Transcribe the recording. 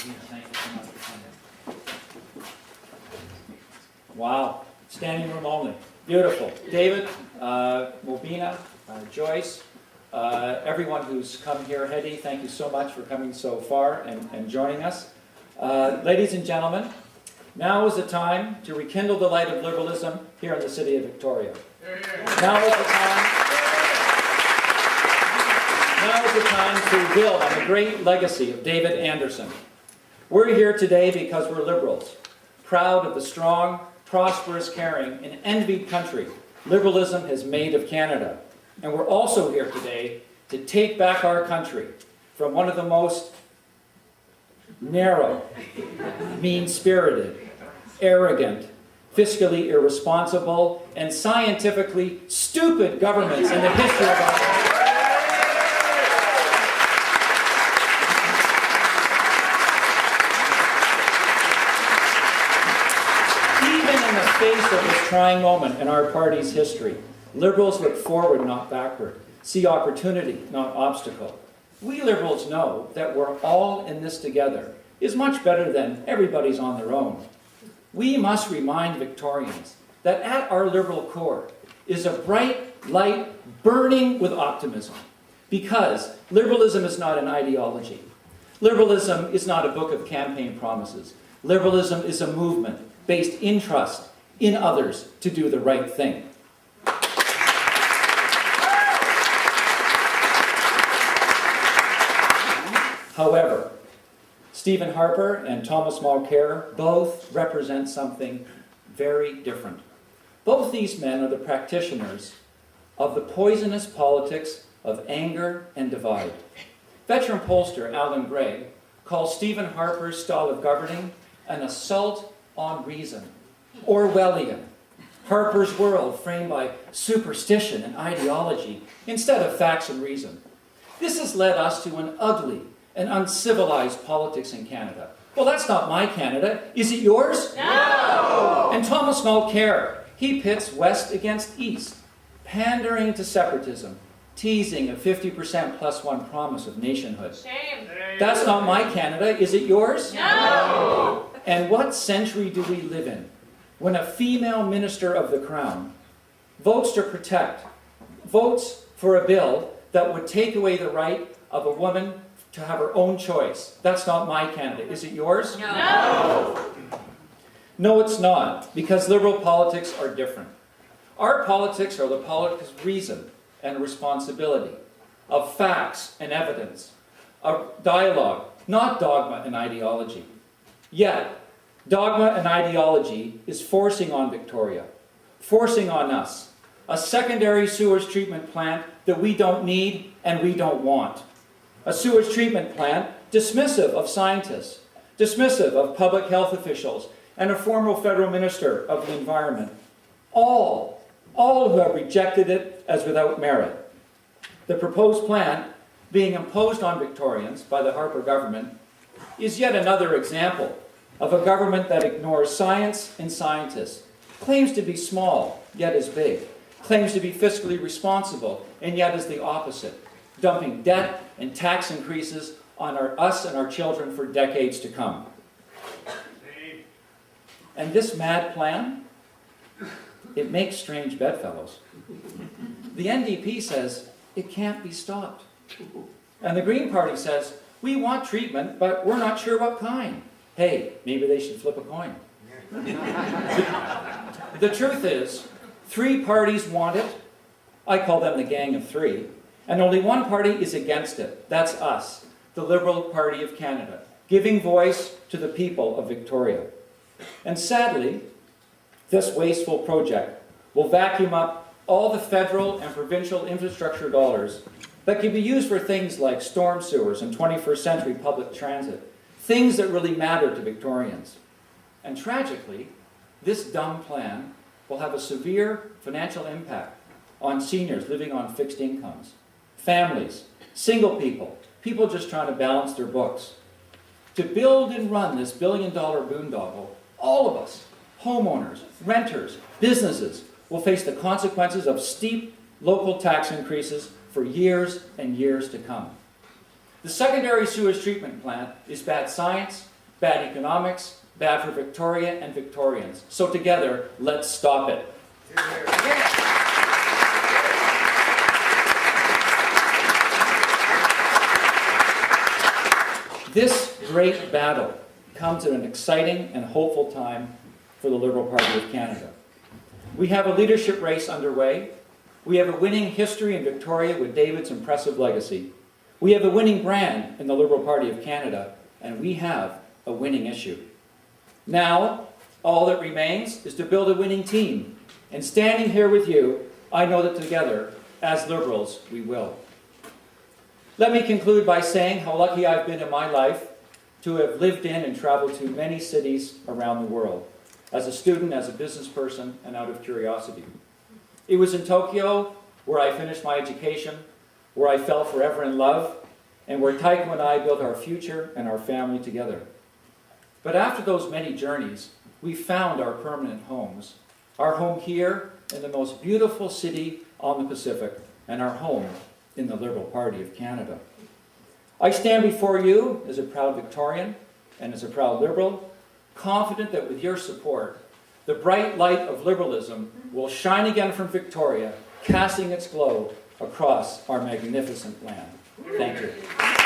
Thank you so much for coming. Wow, standing room only. Beautiful. David, Mobina, Joyce, everyone who's come here, Hedy, thank you so much for coming so far and joining us. Ladies and gentlemen, now is the time to rekindle the light of liberalism here in the city of Victoria. Now is the time to build on the great legacy of David Anderson. We're here today because we're liberals, proud of the strong, prosperous, caring, and envied country liberalism has made of Canada. And we're also here today to take back our country from one of the most narrow, mean-spirited, arrogant, fiscally irresponsible, and scientifically stupid governments in the history of our country. Face of this trying moment in our party's history, liberals look forward, not backward, see opportunity, not obstacle. We liberals know that we're all in this together is much better than everybody's on their own. We must remind Victorians that at our liberal core is a bright light burning with optimism, because liberalism is not an ideology. Liberalism is not a book of campaign promises. Liberalism is a movement based in trust in others to do the right thing. However, Stephen Harper and Thomas Mulcair both represent something very different. Both these men are the practitioners of the poisonous politics of anger and divide. Veteran pollster Alan Gray calls Stephen Harper's style of governing an assault on reason. Orwellian. Harper's world framed by superstition and ideology instead of facts and reason. This has led us to an ugly and uncivilized politics in Canada. Well, that's not my Canada. Is it yours? No! And Thomas Mulcair, he pits West against East, pandering to separatism, teasing a 50% plus one promise of nationhood. Shame. That's not my Canada. Is it yours? No! And what century do we live in when a female minister of the Crown votes for a bill that would take away the right of a woman to have her own choice? That's not my Canada. Is it yours? No! No, it's not, because liberal politics are different. Our politics are the politics of reason and responsibility, of facts and evidence, of dialogue, not dogma and ideology. Yet, dogma and ideology is forcing on Victoria, forcing on us, a secondary sewage treatment plant that we don't need and we don't want. A sewage treatment plant dismissive of scientists, dismissive of public health officials, and a former federal minister of the environment. All who have rejected it as without merit. The proposed plant, being imposed on Victorians by the Harper government, is yet another example of a government that ignores science and scientists, claims to be small, yet is big, claims to be fiscally responsible, and yet is the opposite, dumping debt and tax increases on us and our children for decades to come. And this mad plan, it makes strange bedfellows. The NDP says it can't be stopped. And the Green Party says, we want treatment, but we're not sure what kind. Hey, maybe they should flip a coin. The truth is, 3 parties want it. I call them the Gang of 3. And only one party is against it. That's us, the Liberal Party of Canada, giving voice to the people of Victoria. And sadly, this wasteful project will vacuum up all the federal and provincial infrastructure dollars that can be used for things like storm sewers and 21st century public transit, things that really matter to Victorians. And tragically, this dumb plan will have a severe financial impact on seniors living on fixed incomes, families, single people, people just trying to balance their books. To build and run this billion-dollar boondoggle, all of us, homeowners, renters, businesses, will face the consequences of steep local tax increases for years and years to come. The secondary sewage treatment plant is bad science bad economics, bad for Victoria and Victorians. So together, let's stop it. This great battle comes at an exciting and hopeful time for the Liberal Party of Canada. We have a leadership race underway. We have a winning history in Victoria with David's impressive legacy. We have a winning brand in the Liberal Party of Canada, and we have a winning issue. Now, all that remains is to build a winning team. And standing here with you, I know that together, as Liberals, we will. Let me conclude by saying how lucky I've been in my life to have lived in and traveled to many cities around the world, as a student, as a business person, and out of curiosity. It was in Tokyo where I finished my education, where I fell forever in love, and where Taiko and I built our future and our family together. But after those many journeys, we found our permanent homes. Our home here in the most beautiful city on the Pacific, and our home in the Liberal Party of Canada. I stand before you as a proud Victorian and as a proud Liberal, confident that with your support, the bright light of liberalism will shine again from Victoria, casting its glow across our magnificent land. Thank you.